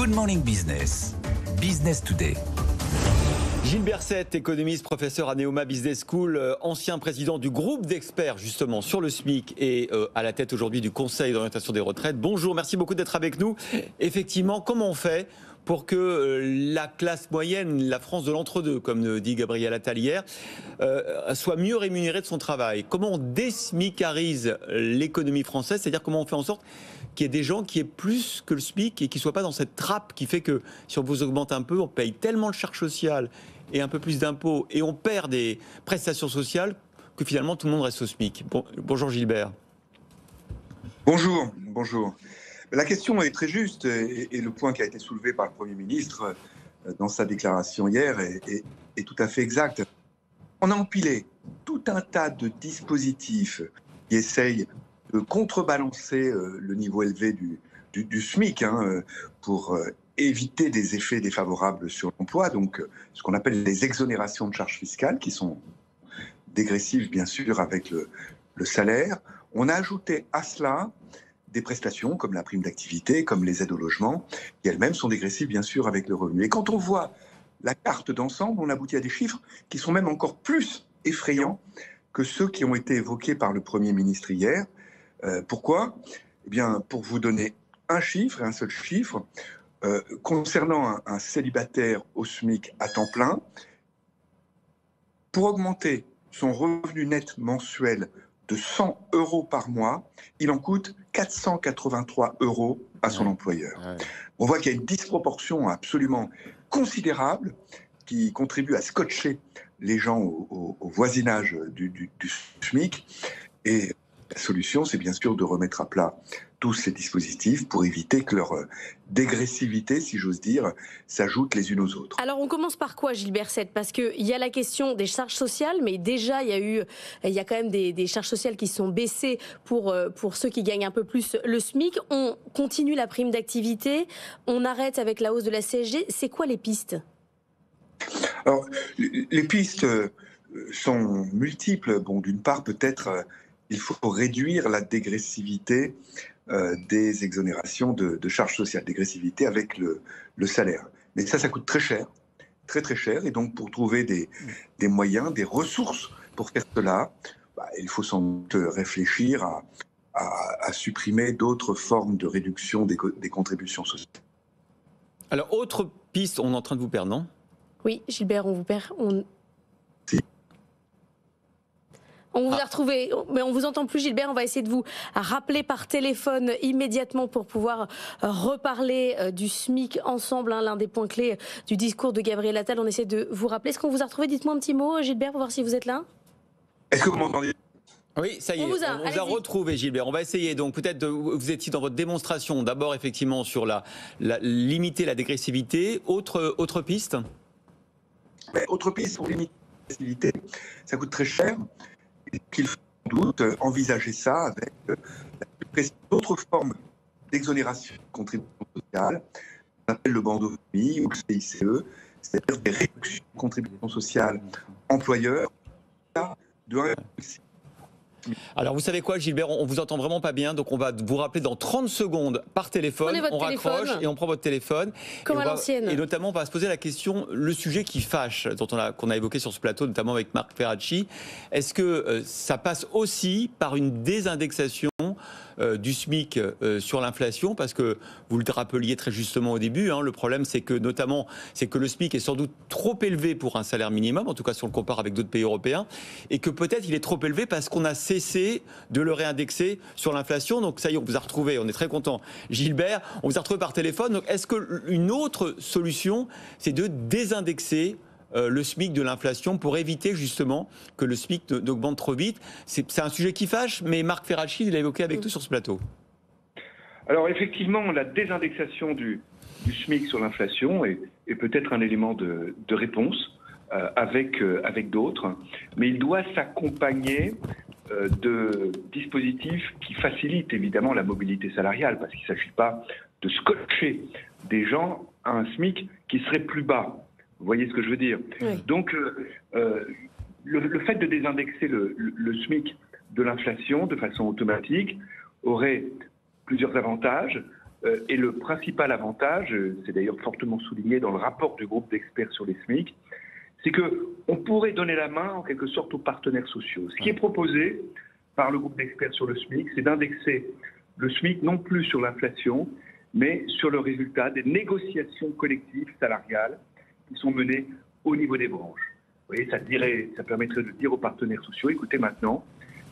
Good Morning Business, Business Today. Gilles Berset, économiste, professeur à Neoma Business School, ancien président du groupe d'experts justement sur le SMIC et à la tête aujourd'hui du Conseil d'orientation des retraites. Bonjour, merci beaucoup d'être avec nous. Effectivement, comment on fait pour que la classe moyenne, la France de l'entre-deux, comme dit Gabriel Attal hier, soit mieux rémunérée de son travail? Comment on désmicarise l'économie française? C'est-à-dire comment on fait en sorte qu'il y ait des gens qui aient plus que le SMIC et qui ne soient pas dans cette trappe qui fait que si on vous augmente un peu, on paye tellement de charges sociales et un peu plus d'impôts et on perd des prestations sociales que finalement tout le monde reste au SMIC. Bonjour Gilbert. Bonjour. La question est très juste et le point qui a été soulevé par le Premier ministre dans sa déclaration hier est tout à fait exact. On a empilé tout un tas de dispositifs qui essayent de contrebalancer le niveau élevé du SMIC pour éviter des effets défavorables sur l'emploi, donc ce qu'on appelle les exonérations de charges fiscales qui sont dégressives bien sûr avec le salaire. On a ajouté à cela des prestations comme la prime d'activité, comme les aides au logement, qui elles-mêmes sont dégressives bien sûr avec le revenu. Et quand on voit la carte d'ensemble, on aboutit à des chiffres qui sont même encore plus effrayants que ceux qui ont été évoqués par le Premier ministre hier. Pourquoi ? Eh bien, pour vous donner un chiffre, et un seul chiffre, concernant un célibataire au SMIC à temps plein, pour augmenter son revenu net mensuel de 100 € par mois, il en coûte 483 € à son employeur. On voit qu'il y a une disproportion absolument considérable qui contribue à scotcher les gens au voisinage du SMIC. Et la solution, c'est bien sûr de remettre à plat tous ces dispositifs pour éviter que leur dégressivité, si j'ose dire, s'ajoute les unes aux autres. Alors on commence par quoi, Gilles Berset? Parce qu'il y a la question des charges sociales, mais déjà il y a quand même des charges sociales qui sont baissées pour ceux qui gagnent un peu plus le SMIC. On continue la prime d'activité, on arrête avec la hausse de la CSG. C'est quoi les pistes? Alors, les pistes sont multiples. Bon, d'une part, peut-être il faut réduire la dégressivité des exonérations de charges sociales, dégressivité avec le salaire. Mais ça coûte très cher, très cher. Et donc, pour trouver des moyens, des ressources pour faire cela, il faut sans doute réfléchir à supprimer d'autres formes de réduction des contributions sociales. Alors, autre piste, on est en train de vous perdre, non ? Oui, Gilbert, on vous perd. Si. On vous a retrouvé, mais on vous entend plus, Gilbert. On va essayer de vous rappeler par téléphone immédiatement pour pouvoir reparler du SMIC ensemble, l'un des points clés du discours de Gabriel Attal. On essaie de vous rappeler. Est-ce qu'on vous a retrouvé? Dites-moi un petit mot, Gilbert, pour voir si vous êtes là. Est-ce que vous m'entendez? Oui, ça y est, on vous a retrouvé, Gilbert. On va essayer, donc peut-être, vous étiez dans votre démonstration, d'abord effectivement sur limiter la dégressivité. Autre piste? Autre piste pour limiter la dégressivité, ça coûte très cher. Il faut sans doute envisager ça avec d'autres formes d'exonération de contributions sociales, qu'on appelle le bandeau famille ou le CICE, c'est-à-dire des réductions de contributions sociales employeurs de 1,6. Alors vous savez quoi, Gilbert, on vous entend vraiment pas bien, donc on va vous rappeler dans 30 secondes par téléphone. On raccroche et on prend votre téléphone. Comme à l'ancienne. Et notamment, on va se poser la question, le sujet qui fâche, qu'on a évoqué sur ce plateau, notamment avec Marc Ferracci. Est-ce que ça passe aussi par une désindexation du SMIC sur l'inflation, parce que vous le rappeliez très justement au début, le problème c'est que le SMIC est sans doute trop élevé pour un salaire minimum, en tout cas si on le compare avec d'autres pays européens, et que peut-être il est trop élevé parce qu'on a cessé de le réindexer sur l'inflation. Donc ça y est, on vous a retrouvé, on est très content. Gilbert, on vous a retrouvé par téléphone. Donc est-ce qu'une autre solution, c'est de désindexer le SMIC de l'inflation pour éviter justement que le SMIC n'augmente trop vite? C'est un sujet qui fâche, mais Marc Ferracci l'a évoqué avec nous sur ce plateau. Alors effectivement, la désindexation du SMIC sur l'inflation est peut-être un élément de réponse avec d'autres, mais il doit s'accompagner de dispositifs qui facilitent évidemment la mobilité salariale, parce qu'il ne s'agit pas de scotcher des gens à un SMIC qui serait plus bas. Vous voyez ce que je veux dire? Oui. Donc, le fait de désindexer le SMIC de l'inflation de façon automatique aurait plusieurs avantages. Et le principal avantage, c'est d'ailleurs fortement souligné dans le rapport du groupe d'experts sur les SMIC, c'est qu'on pourrait donner la main en quelque sorte aux partenaires sociaux. Ce qui est proposé par le groupe d'experts sur le SMIC, c'est d'indexer le SMIC non plus sur l'inflation, mais sur le résultat des négociations collectives salariales qui sont menées au niveau des branches. Vous voyez, ça permettrait de dire aux partenaires sociaux, écoutez maintenant,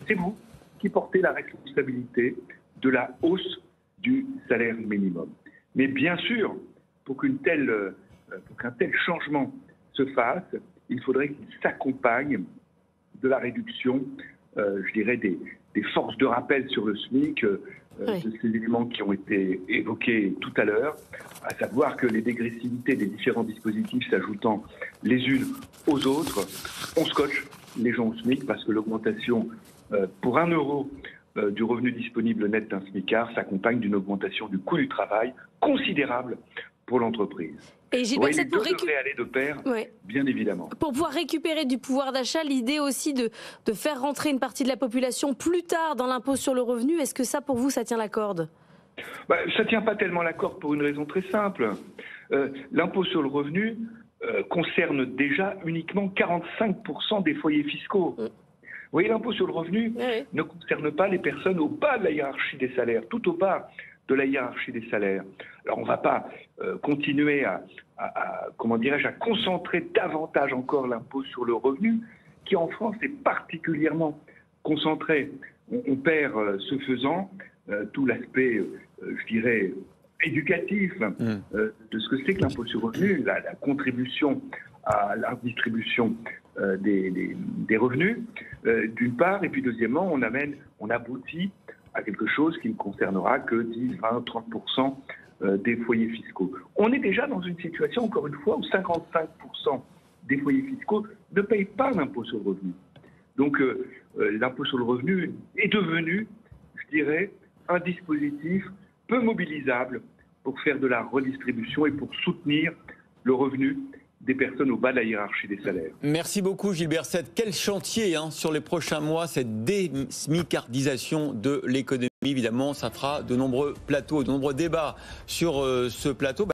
c'est vous qui portez la responsabilité de la hausse du salaire minimum. Mais bien sûr, pour qu'un tel changement se fasse, il faudrait qu'il s'accompagne de la réduction, je dirais, des forces de rappel sur le SMIC, de ces éléments qui ont été évoqués tout à l'heure, à savoir que les dégressivités des différents dispositifs s'ajoutant les unes aux autres, on scotche les gens au SMIC parce que l'augmentation pour 1 euro du revenu disponible net d'un SMICard s'accompagne d'une augmentation du coût du travail considérable pour l'entreprise. Et Gilles Berset, les deux devraient aller de pair, bien évidemment. Pour pouvoir récupérer du pouvoir d'achat, l'idée aussi de faire rentrer une partie de la population plus tard dans l'impôt sur le revenu, est-ce que ça, pour vous, ça tient la corde ? Ça ne tient pas tellement la corde pour une raison très simple. L'impôt sur le revenu concerne déjà uniquement 45% des foyers fiscaux. Vous voyez, l'impôt sur le revenu ne concerne pas les personnes au bas de la hiérarchie des salaires, tout au bas de la hiérarchie des salaires. Alors on ne va pas continuer à concentrer davantage encore l'impôt sur le revenu, qui en France est particulièrement concentré. On perd ce faisant tout l'aspect, je dirais, éducatif de ce que c'est que l'impôt sur le revenu, la contribution à la distribution des revenus, d'une part, et puis deuxièmement, on aboutit à quelque chose qui ne concernera que 10, 20, 30% des foyers fiscaux. On est déjà dans une situation, encore une fois, où 55% des foyers fiscaux ne payent pas l'impôt sur le revenu. Donc l'impôt sur le revenu est devenu, je dirais, un dispositif peu mobilisable pour faire de la redistribution et pour soutenir le revenu des personnes au bas de la hiérarchie des salaires. Merci beaucoup Gilles Berset. Quel chantier sur les prochains mois, cette désmicardisation de l'économie. Évidemment, ça fera de nombreux plateaux, de nombreux débats sur ce plateau.